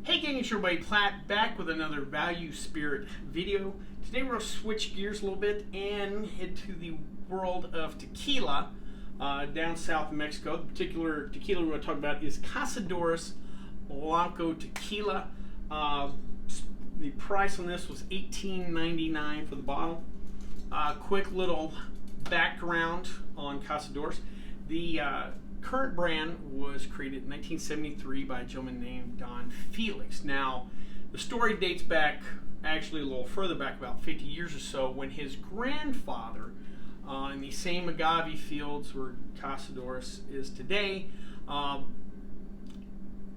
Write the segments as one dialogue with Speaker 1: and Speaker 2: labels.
Speaker 1: Hey gang, it's your buddy Platt back with another Value Spirit video. Today we're going to switch gears a little bit and head to the world of tequila down south of Mexico. The particular tequila we're going to talk about is Cazadores Blanco Tequila. The price on this was $18.99 for the bottle. Quick little background on Cazadores. The current brand was created in 1973 by a gentleman named Don Felix. Now, the story dates back actually a little further back, about 50 years or so, when his grandfather, in the same agave fields where Cazadores is today,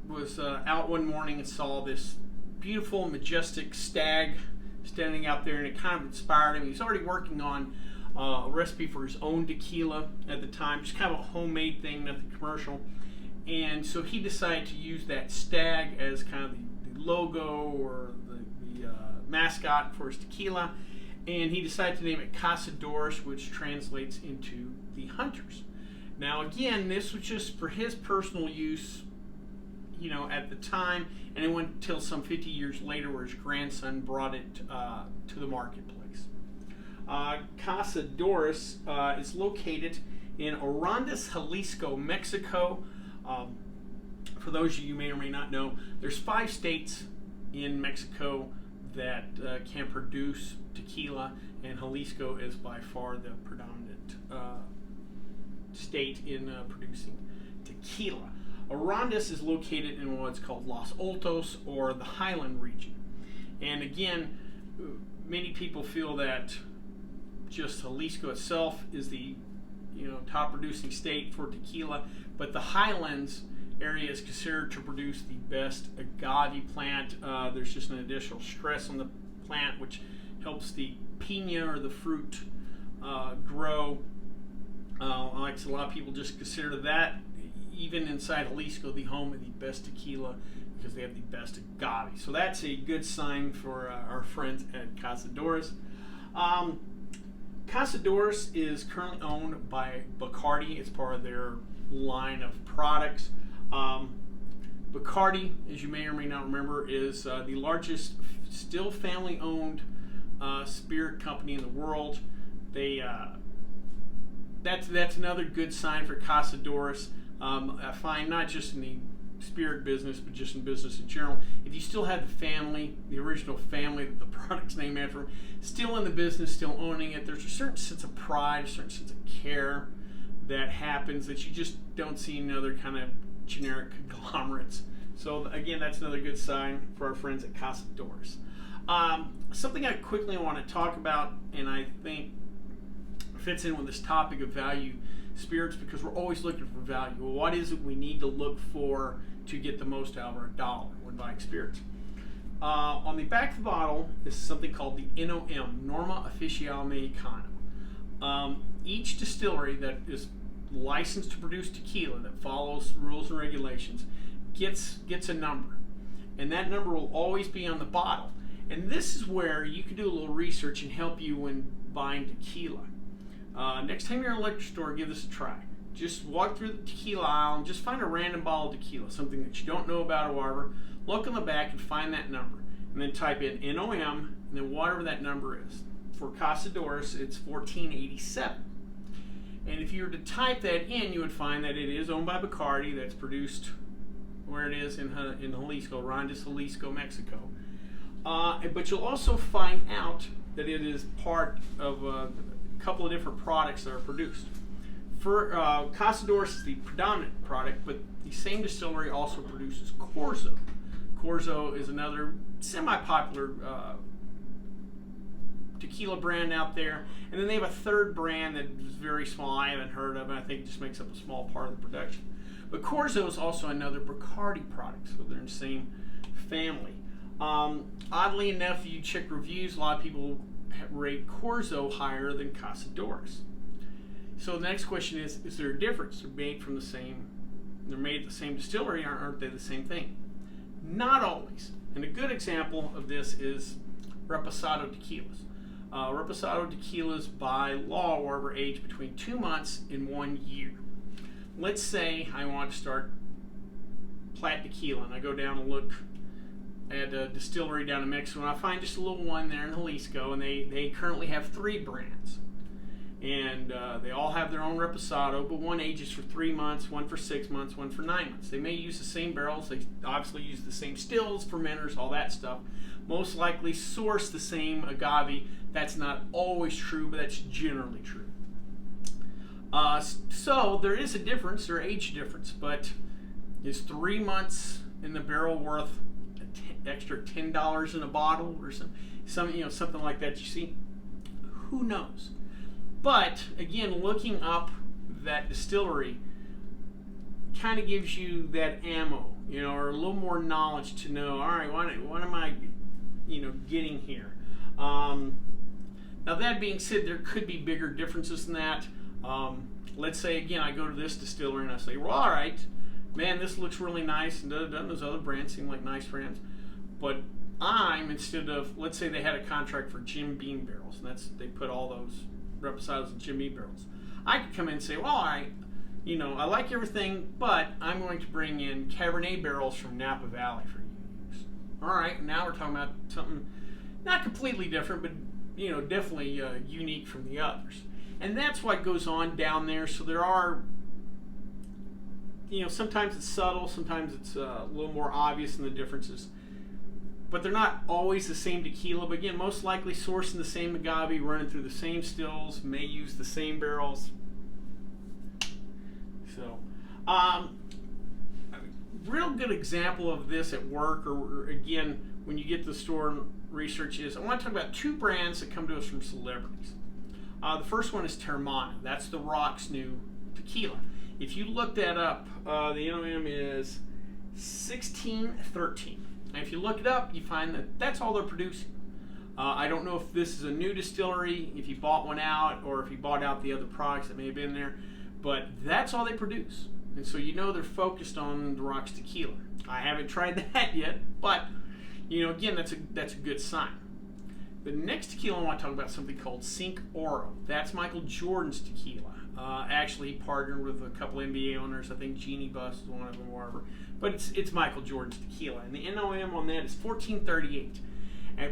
Speaker 1: was out one morning and saw this beautiful, majestic stag standing out there, and it kind of inspired him. He was already working on a recipe for his own tequila at the time, just kind of a homemade thing, nothing commercial. And so he decided to use that stag as kind of the logo or the mascot for his tequila. And he decided to name it Cazadores, which translates into the hunters. Now again, this was just for his personal use, you know, at the time, and it went until some 50 years later where his grandson brought it to the marketplace. Cazadores is located in Orandas, Jalisco, Mexico. For those of you who may or may not know, there's 5 states in Mexico that can produce tequila, and Jalisco is by far the predominant state in producing tequila. Orandas is located in what's called Los Altos, or the Highland region. And again, many people feel that just Jalisco itself is the top producing state for tequila, but the Highlands area is considered to produce the best agave plant. There's just an additional stress on the plant which helps the piña, or the fruit, grow. Like a lot of people just consider that, even inside Jalisco, the home of the best tequila, because they have the best agave. So that's a good sign for our friends at Cazadores. Cazadores is currently owned by Bacardi. It's part of their line of products. Bacardi, as you may or may not remember, is the largest still family-owned spirit company in the world. That's another good sign for Cazadores. I find, not just in the spirit business, but just in business in general, if you still have the family, the original family that the product's named after, still in the business, still owning it, there's a certain sense of pride, a certain sense of care that happens that you just don't see in other kind of generic conglomerates. So again, that's another good sign for our friends at Cazadores. Something I quickly want to talk about, and I think fits in with this topic of value spirits, because we're always looking for value. Well, what is it we need to look for to get the most out of our dollar when buying spirits? On the back of the bottle is something called the NOM, Norma Oficial Mexicana. Each distillery that is licensed to produce tequila, that follows rules and regulations, gets a number, and that number will always be on the bottle. And this is where you can do a little research and help you when buying tequila. Next time you're in a liquor store, give this a try. Just walk through the tequila aisle and just find a random bottle of tequila, something that you don't know about or whatever. Look on the back and find that number, and then type in NOM and then whatever that number is. For Cazadores, it's 1487. And if you were to type that in, you would find that it is owned by Bacardi, that's produced where it is in Jalisco, Orandas, Jalisco, Mexico. But you'll also find out that it is part of a couple of different products that are produced. For Cazadores is the predominant product, but the same distillery also produces Corzo. Corzo is another semi-popular tequila brand out there, and then they have a third brand that is very small, I haven't heard of, and I think it just makes up a small part of the production. But Corzo is also another Bacardi product, so they're in the same family. Oddly enough, if you check reviews, a lot of people rate Corzo higher than Cazadores. So the next question is there a difference? They're made at the same distillery, aren't they the same thing? Not always. And a good example of this is Reposado tequilas. Reposado tequilas by law were aged between 2 months and 1 year. Let's say I want to start Platt Tequila, and I go down and look at a distillery down in Mexico, and I find just a little one there in Jalisco, and they currently have 3 brands. And they all have their own Reposado, but one ages for 3 months, one for 6 months, one for 9 months. They may use the same barrels. They obviously use the same stills, fermenters, all that stuff. Most likely source the same agave. That's not always true, but that's generally true. So there is a difference, or age difference, but is 3 months in the barrel worth extra $10 in a bottle or something like that? You see, who knows? But again, looking up that distillery kind of gives you that ammo, or a little more knowledge to know. All right, what am I, getting here? Now that being said, there could be bigger differences than that. Let's say again, I go to this distillery and I say, well, all right, man, this looks really nice, and doesn't those other brands seem like nice brands? But instead of, let's say they had a contract for Jim Beam barrels, and they put all those Reposados in Jim Beam barrels. I could come in and say, well, I like everything, but I'm going to bring in Cabernet barrels from Napa Valley for you to use. All right, now we're talking about something not completely different, but definitely unique from the others. And that's what goes on down there. So there are, sometimes it's subtle, sometimes it's a little more obvious in the differences. But they're not always the same tequila. But again, most likely sourcing the same agave, running through the same stills, may use the same barrels. So, real good example of this at work, or again, when you get to the store and research is, I want to talk about 2 brands that come to us from celebrities. The first one is Teremana. That's the Rock's new tequila. If you look that up, the NOM is 1613. And if you look it up, you find that that's all they're producing. I don't know if this is a new distillery, if you bought one out, or if you bought out the other products that may have been there, but that's all they produce. And so they're focused on the Rock's tequila. I haven't tried that yet, but again, that's a good sign. The next tequila I want to talk about is something called Cinco Oro. That's Michael Jordan's tequila. Actually, he partnered with a couple NBA owners. I think Jeannie Buss is one of them, or whatever. But it's Michael Jordan's tequila, and the NOM on that is 1438.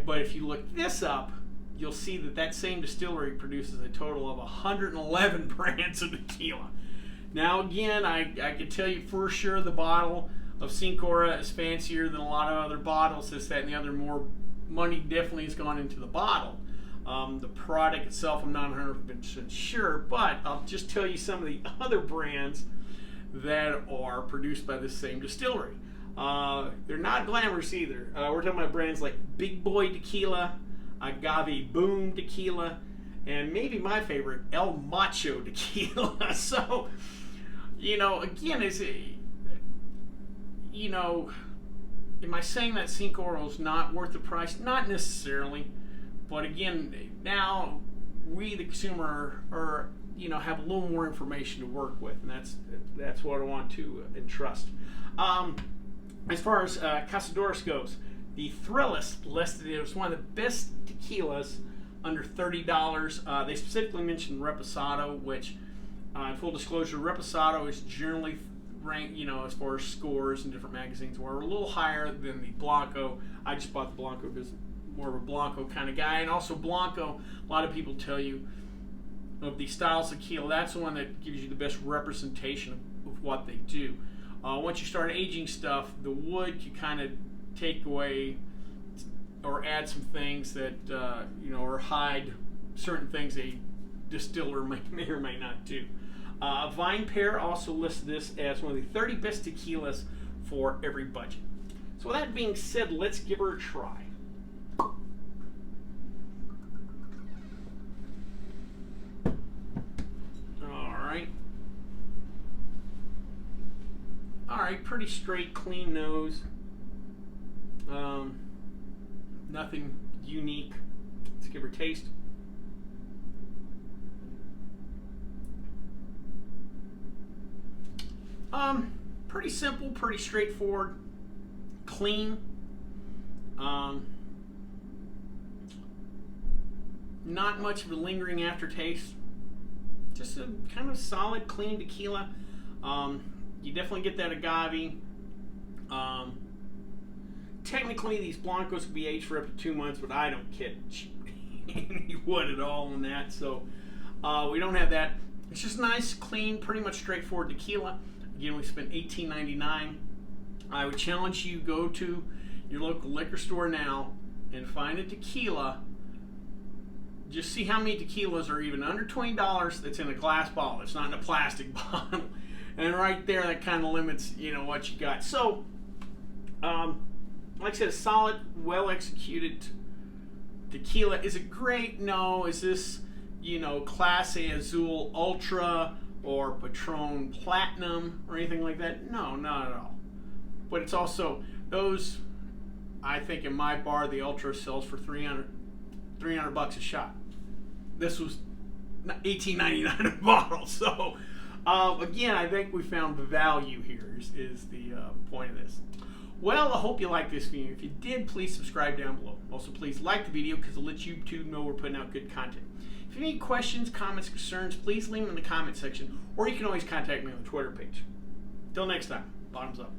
Speaker 1: But if you look this up, you'll see that same distillery produces a total of 111 brands of tequila. Now, again, I can tell you for sure the bottle of Cinco Oro is fancier than a lot of other bottles. This, that, and the other. More money definitely has gone into the bottle. The product itself, I'm not 100% sure, but I'll just tell you some of the other brands that are produced by this same distillery. They're not glamorous either. We're talking about brands like Big Boy Tequila, Agave Boom Tequila, and maybe my favorite, El Macho Tequila. So, again, am I saying that Cinco Oro is not worth the price? Not necessarily. But again, now we, the consumer, are have a little more information to work with, and that's what I want to entrust. As far as Cazadores goes, the Thrillist listed it as one of the best tequilas under $30. They specifically mentioned Reposado, which, in full disclosure, Reposado is generally ranked, as far as scores in different magazines, were a little higher than the Blanco. I just bought the Blanco because more of a Blanco kind of guy, and also Blanco, a lot of people tell you of the styles of tequila, that's the one that gives you the best representation of what they do. Once you start aging stuff, the wood can kind of take away or add some things that or hide certain things a distiller may or may not do. Vine Pair also listed this as one of the 30 best tequilas for every budget. So with that being said, let's give her a try. Alright, pretty straight, clean nose. Nothing unique. Let's give her a taste. Pretty simple, pretty straightforward, clean. Not much of a lingering aftertaste. Just a kind of solid, clean tequila. You definitely get that agave. technically these Blancos can be aged for up to 2 months, but I don't catch any wood at all on that, so we don't have that. It's just nice, clean, pretty much straightforward tequila. Again, we spent $18.99. I would challenge you, go to your local liquor store now and find a tequila. Just see how many tequilas are even under $20 that's in a glass bottle. It's not in a plastic bottle. And right there, that kind of limits, what you got. So, like I said, a solid, well-executed tequila. Is it great? No. Is this, Clase Azul Ultra or Patron Platinum or anything like that? No, not at all. But it's also, those, I think in my bar, the Ultra sells for $300 a shot. This was $18.99 a bottle. So, again, I think we found the value here is the point of this. Well, I hope you liked this video. If you did, please subscribe down below. Also, please like the video because it'll let YouTube know we're putting out good content. If you have any questions, comments, concerns, please leave them in the comment section, or you can always contact me on the Twitter page. Till next time, bottoms up.